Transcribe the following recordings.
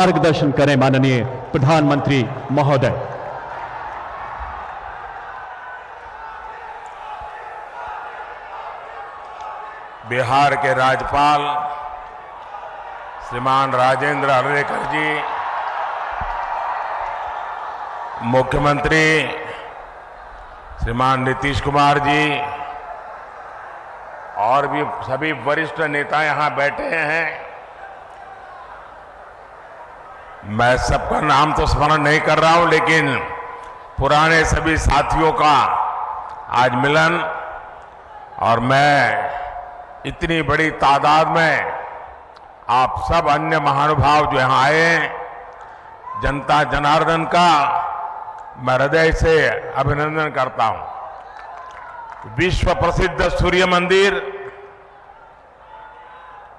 मार्गदर्शन करें माननीय प्रधानमंत्री महोदय। बिहार के राज्यपाल श्रीमान राजेंद्र अर्लेकर जी, मुख्यमंत्री श्रीमान नीतीश कुमार जी और भी सभी वरिष्ठ नेता यहां बैठे हैं। मैं सबका नाम तो स्मरण नहीं कर रहा हूं, लेकिन पुराने सभी साथियों का आज मिलन, और मैं इतनी बड़ी तादाद में आप सब अन्य महानुभाव जो यहां आए हैं, जनता जनार्दन का मैं हृदय से अभिनंदन करता हूं। विश्व प्रसिद्ध सूर्य मंदिर,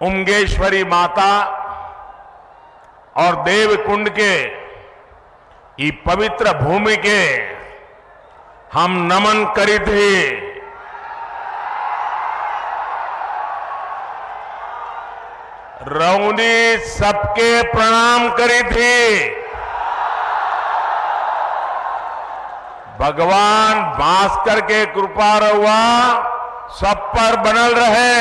उमगेश्वरी माता और देवकुंड के ये पवित्र भूमि के हम नमन करी थे। रौनी सबके प्रणाम करी थी। भगवान भास्कर के कृपा रहुआ सब पर बनल रहे।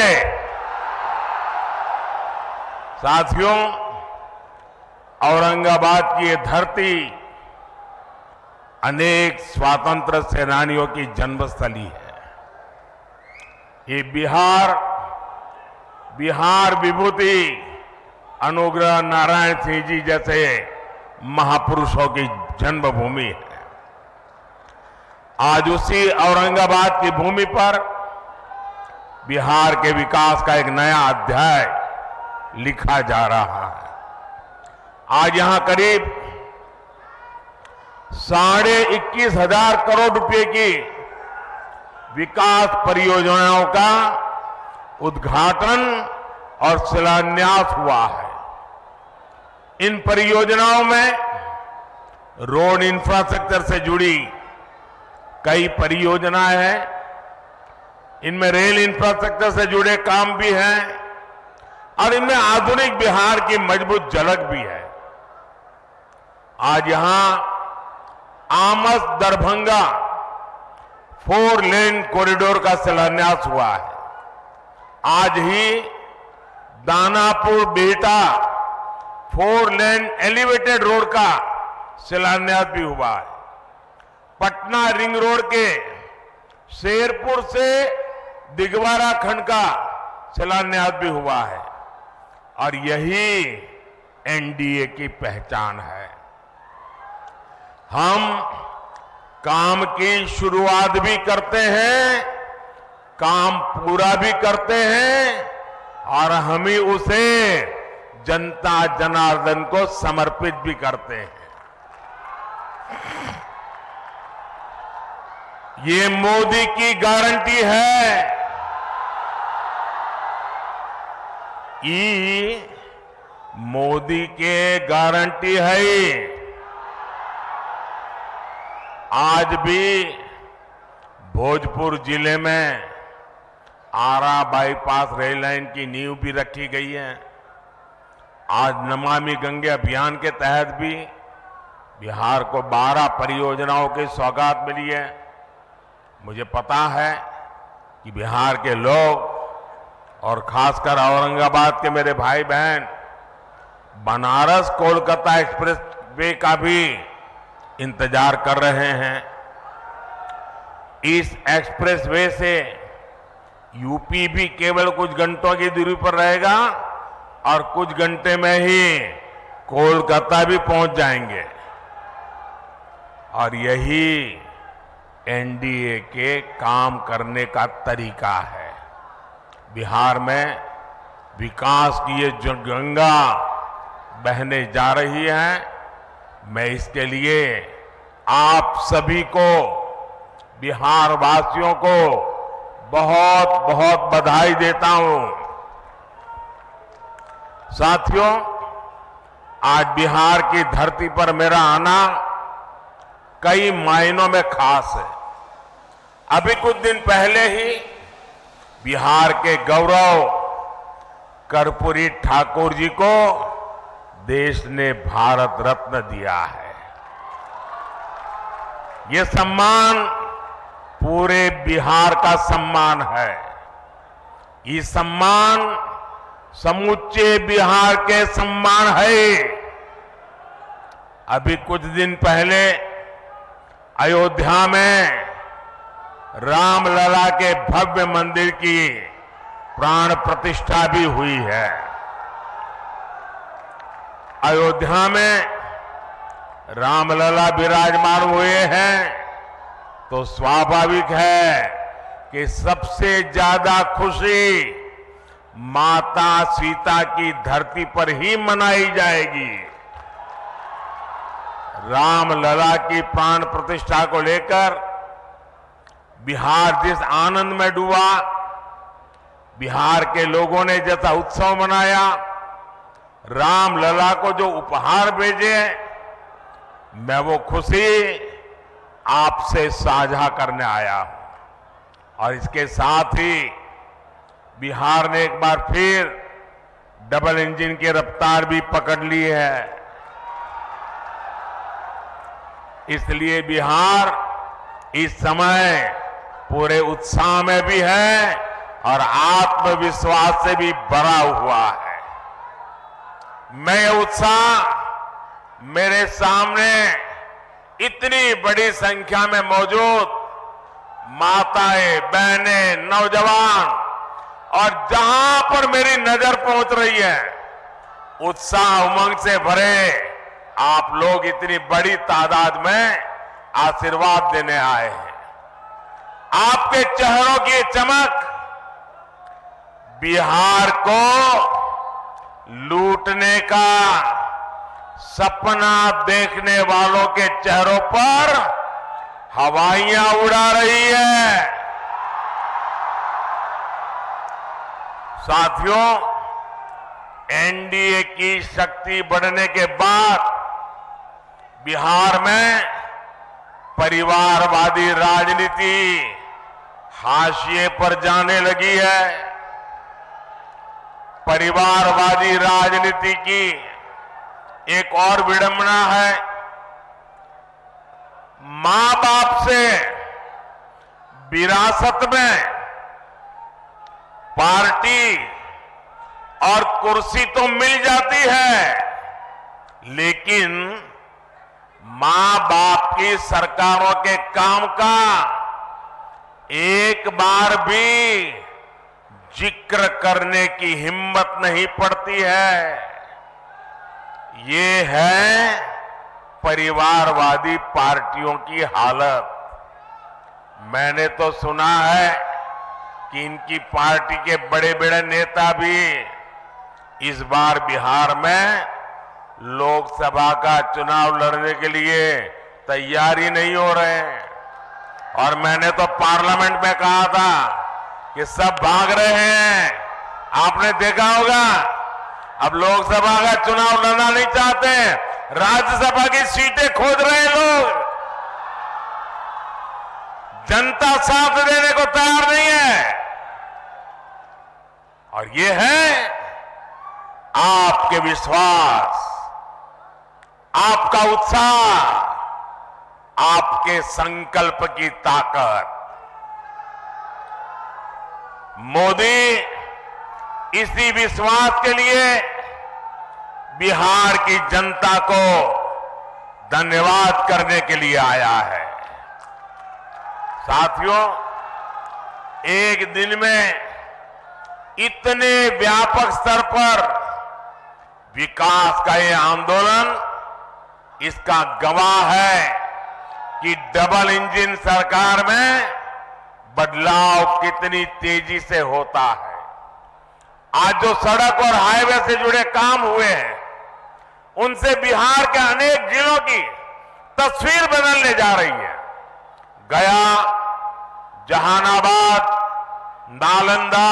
साथियों, औरंगाबाद की ये धरती अनेक स्वातंत्र सेनानियों की जन्मस्थली है। ये बिहार विभूति अनुग्रह नारायण सिंह जी जैसे महापुरुषों की जन्मभूमि है। आज उसी औरंगाबाद की भूमि पर बिहार के विकास का एक नया अध्याय लिखा जा रहा है। आज यहां करीब 21,500 करोड़ रुपए की विकास परियोजनाओं का उद्घाटन और शिलान्यास हुआ है। इन परियोजनाओं में रोड इंफ्रास्ट्रक्चर से जुड़ी कई परियोजनाएं हैं। इनमें रेल इंफ्रास्ट्रक्चर से जुड़े काम भी हैं और इनमें आधुनिक बिहार की मजबूत झलक भी है। आज यहां आमस दरभंगा 4 लेन कॉरिडोर का शिलान्यास हुआ है। आज ही Danapur Bihta 4 lane elevated road का शिलान्यास भी हुआ है। पटना रिंग रोड के शेरपुर से दिगवारा खंड का शिलान्यास भी हुआ है। और यही एनडीए की पहचान है। हम काम की शुरुआत भी करते हैं, काम पूरा भी करते हैं और हम ही उसे जनता जनार्दन को समर्पित भी करते हैं। ये मोदी की गारंटी है। ये मोदी के गारंटी है। आज भी भोजपुर जिले में आरा बाईपास रेल लाइन की नींव भी रखी गई है। आज नमामि गंगे अभियान के तहत भी बिहार को 12 परियोजनाओं की सौगात मिली है। मुझे पता है कि बिहार के लोग और खासकर औरंगाबाद के मेरे भाई बहन बनारस कोलकाता एक्सप्रेस वे का भी इंतजार कर रहे हैं। इस एक्सप्रेस वे से यूपी भी केवल कुछ घंटों की दूरी पर रहेगा और कुछ घंटे में ही कोलकाता भी पहुंच जाएंगे। और यही एनडीए के काम करने का तरीका है। बिहार में विकास की ये जो गंगा बहने जा रही है, मैं इसके लिए आप सभी को, बिहार वासियों को बहुत बहुत बधाई देता हूं। साथियों, आज बिहार की धरती पर मेरा आना कई मायनों में खास है। अभी कुछ दिन पहले ही बिहार के गौरव कर्पूरी ठाकुर जी को देश ने भारत रत्न दिया है। ये सम्मान पूरे बिहार का सम्मान है। ये सम्मान समूचे बिहार के सम्मान है। अभी कुछ दिन पहले अयोध्या में रामलला के भव्य मंदिर की प्राण प्रतिष्ठा भी हुई है। अयोध्या में रामलला विराजमान हुए हैं तो स्वाभाविक है कि सबसे ज्यादा खुशी माता सीता की धरती पर ही मनाई जाएगी। रामलला की प्राण प्रतिष्ठा को लेकर बिहार जिस आनंद में डूबा, बिहार के लोगों ने जैसा उत्सव मनाया, रामलला को जो उपहार भेजे, मैं वो खुशी आपसे साझा करने आया हूं। और इसके साथ ही बिहार ने एक बार फिर डबल इंजन की रफ्तार भी पकड़ ली है। इसलिए बिहार इस समय पूरे उत्साह में भी है और आत्मविश्वास से भी भरा हुआ है। मैं ये उत्साह मेरे सामने इतनी बड़ी संख्या में मौजूद माताएं, बहनें, नौजवान और जहां पर मेरी नजर पहुंच रही है, उत्साह उमंग से भरे आप लोग इतनी बड़ी तादाद में आशीर्वाद देने आए हैं। आपके चेहरों की चमक बिहार को लूटने का सपना देखने वालों के चेहरों पर हवाइयां उड़ा रही है। साथियों, एनडीए की शक्ति बढ़ने के बाद बिहार में परिवारवादी राजनीति हाशिए पर जाने लगी है। परिवारवादी राजनीति की एक और विडंबना है, मां बाप से विरासत में पार्टी और कुर्सी तो मिल जाती है, लेकिन मां बाप की सरकारों के काम का एक बार भी जिक्र करने की हिम्मत नहीं पड़ती है। ये है परिवारवादी पार्टियों की हालत। मैंने तो सुना है कि इनकी पार्टी के बड़े बड़े नेता भी इस बार बिहार में लोकसभा का चुनाव लड़ने के लिए तैयारी नहीं हो रहे हैं। और मैंने तो पार्लियामेंट में कहा था कि सब भाग रहे हैं। आपने देखा होगा, अब लोकसभा का चुनाव लड़ना नहीं चाहते, राज्यसभा की सीटें खोज रहे हैं लोग। जनता साथ देने को तैयार नहीं है। और ये है आपके विश्वास, आपका उत्साह, आपके संकल्प की ताकत। मोदी इसी विश्वास के लिए बिहार की जनता को धन्यवाद करने के लिए आया है। साथियों, एक दिन में इतने व्यापक स्तर पर विकास का ये आंदोलन इसका गवाह है कि डबल इंजन सरकार में बदलाव कितनी तेजी से होता है। आज जो सड़क और हाईवे से जुड़े काम हुए हैं, उनसे बिहार के अनेक जिलों की तस्वीर बदलने जा रही है। गया, जहानाबाद, नालंदा,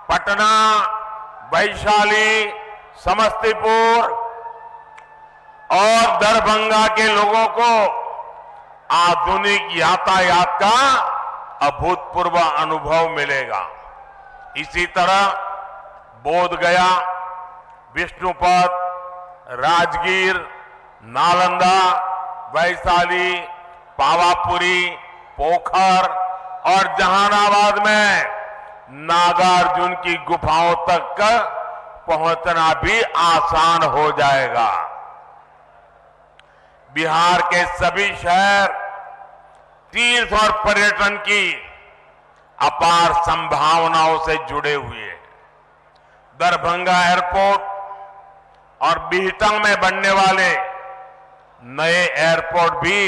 पटना, वैशाली, समस्तीपुर और दरभंगा के लोगों को आधुनिक यातायात का अभूतपूर्व अनुभव मिलेगा। इसी तरह बोधगया, विष्णुपद, राजगीर, नालंदा, वैशाली, पावापुरी, पोखर और जहानाबाद में नागार्जुन की गुफाओं तक पहुंचना भी आसान हो जाएगा। बिहार के सभी शहर तीर्थ और पर्यटन की अपार संभावनाओं से जुड़े हुए हैं। दरभंगा एयरपोर्ट और बिहटा में बनने वाले नए एयरपोर्ट भी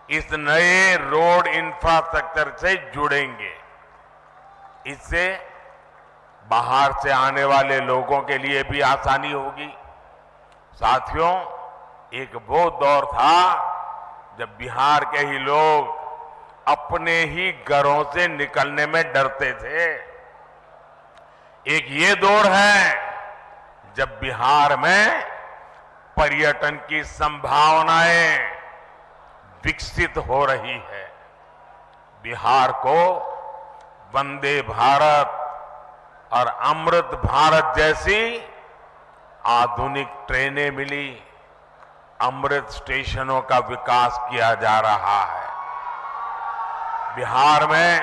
इस नए रोड इंफ्रास्ट्रक्चर से जुड़ेंगे। इससे बाहर से आने वाले लोगों के लिए भी आसानी होगी। साथियों, एक वो दौर था जब बिहार के ही लोग अपने ही घरों से निकलने में डरते थे। एक ये दौर है जब बिहार में पर्यटन की संभावनाएं विकसित हो रही है। बिहार को वंदे भारत और अमृत भारत जैसी आधुनिक ट्रेनें मिली। अमृत स्टेशनों का विकास किया जा रहा है। बिहार में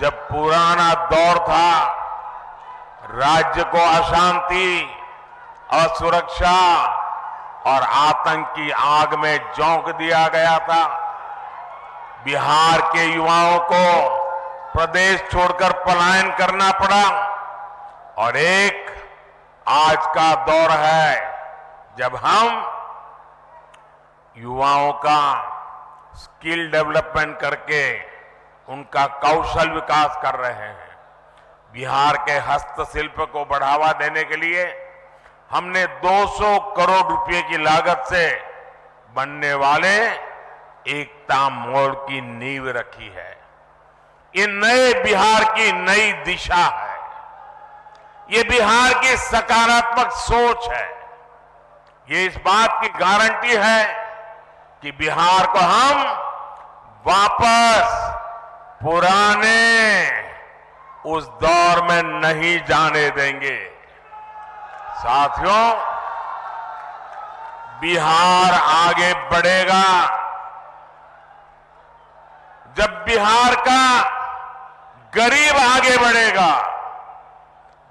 जब पुराना दौर था, राज्य को अशांति, असुरक्षा और आतंक की आग में झोंक दिया गया था। बिहार के युवाओं को प्रदेश छोड़कर पलायन करना पड़ा और एक आज का दौर है जब हम युवाओं का स्किल डेवलपमेंट करके उनका कौशल विकास कर रहे हैं। बिहार के हस्तशिल्प को बढ़ावा देने के लिए हमने 200 करोड़ रुपए की लागत से बनने वाले एकता मॉल की नींव रखी है। ये नए बिहार की नई दिशा है। ये बिहार की सकारात्मक सोच है। ये इस बात की गारंटी है कि बिहार को हम वापस पुराने उस दौर में नहीं जाने देंगे। साथियों, बिहार आगे बढ़ेगा जब बिहार का गरीब आगे बढ़ेगा।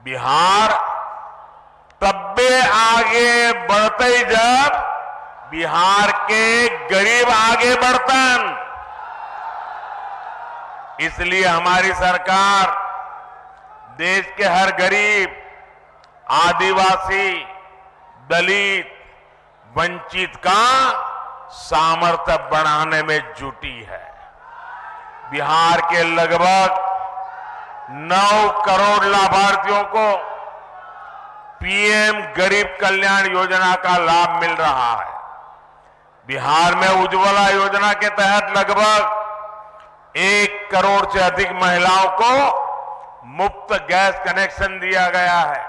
बिहार तब्बे आगे बढ़ते जब बिहार के गरीब आगे बढ़तन। इसलिए हमारी सरकार देश के हर गरीब, आदिवासी, दलित, वंचित का सामर्थ्य बढ़ाने में जुटी है। बिहार के लगभग 9 करोड़ लाभार्थियों को पीएम गरीब कल्याण योजना का लाभ मिल रहा है। बिहार में उज्ज्वला योजना के तहत लगभग 1 करोड़ से अधिक महिलाओं को मुफ्त गैस कनेक्शन दिया गया है।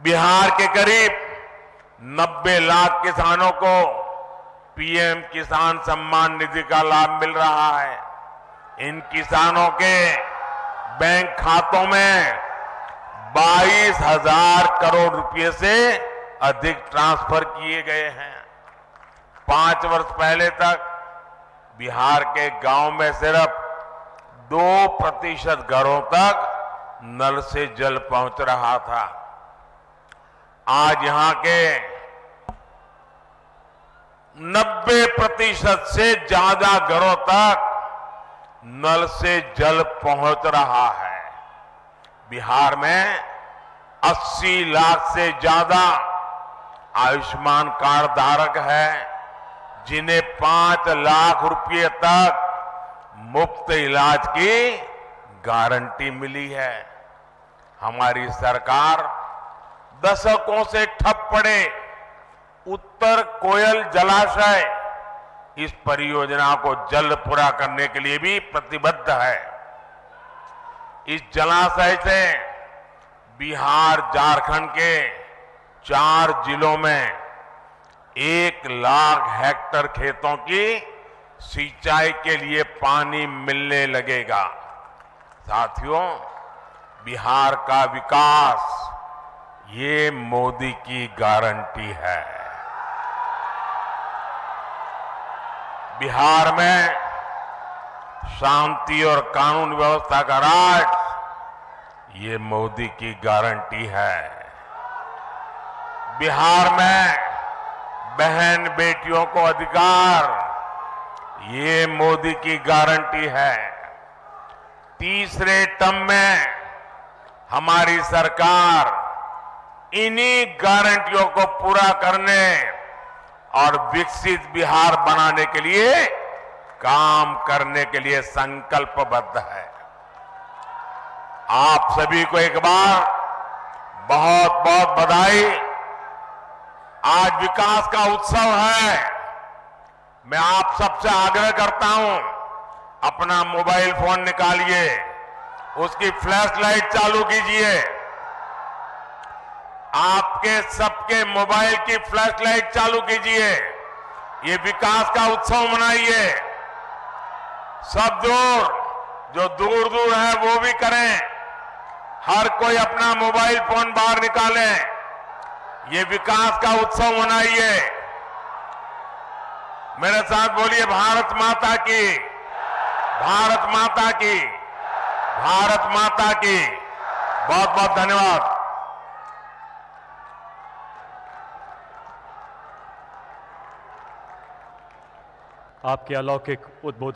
बिहार के करीब 90 लाख किसानों को पीएम किसान सम्मान निधि का लाभ मिल रहा है। इन किसानों के बैंक खातों में 22,000 करोड़ रुपए से अधिक ट्रांसफर किए गए हैं। 5 वर्ष पहले तक बिहार के गांव में सिर्फ 2% घरों तक नल से जल पहुंच रहा था। आज यहां के 90% से ज्यादा घरों तक नल से जल पहुंच रहा है। बिहार में 80 लाख से ज्यादा आयुष्मान कार्ड धारक है, जिन्हें 5 लाख रुपए तक मुफ्त इलाज की गारंटी मिली है। हमारी सरकार दशकों से ठप पड़े उत्तर कोयल जलाशय इस परियोजना को जल्द पूरा करने के लिए भी प्रतिबद्ध है। इस जलाशय से बिहार, झारखंड के 4 जिलों में 1 लाख हेक्टेयर खेतों की सिंचाई के लिए पानी मिलने लगेगा। साथियों, बिहार का विकास ये मोदी की गारंटी है। बिहार में शांति और कानून व्यवस्था का राज, ये मोदी की गारंटी है। बिहार में बहन बेटियों को अधिकार, ये मोदी की गारंटी है। तीसरे टर्म में हमारी सरकार इन्हीं गारंटियों को पूरा करने और विकसित बिहार बनाने के लिए काम करने के लिए संकल्पबद्ध है। आप सभी को एक बार बहुत बहुत बधाई। आज विकास का उत्सव है। मैं आप सबसे आग्रह करता हूं, अपना मोबाइल फोन निकालिए, उसकी फ्लैश लाइट चालू कीजिए। आपके सबके मोबाइल की फ्लैश लाइट चालू कीजिए। ये विकास का उत्सव मनाइए। सब जो दूर दूर है वो भी करें। हर कोई अपना मोबाइल फोन बाहर निकालें। ये विकास का उत्सव मनाइए। मेरे साथ बोलिए, भारत माता की, भारत माता की, भारत माता की। बहुत बहुत धन्यवाद। आपके अलौकिक उद्बोधन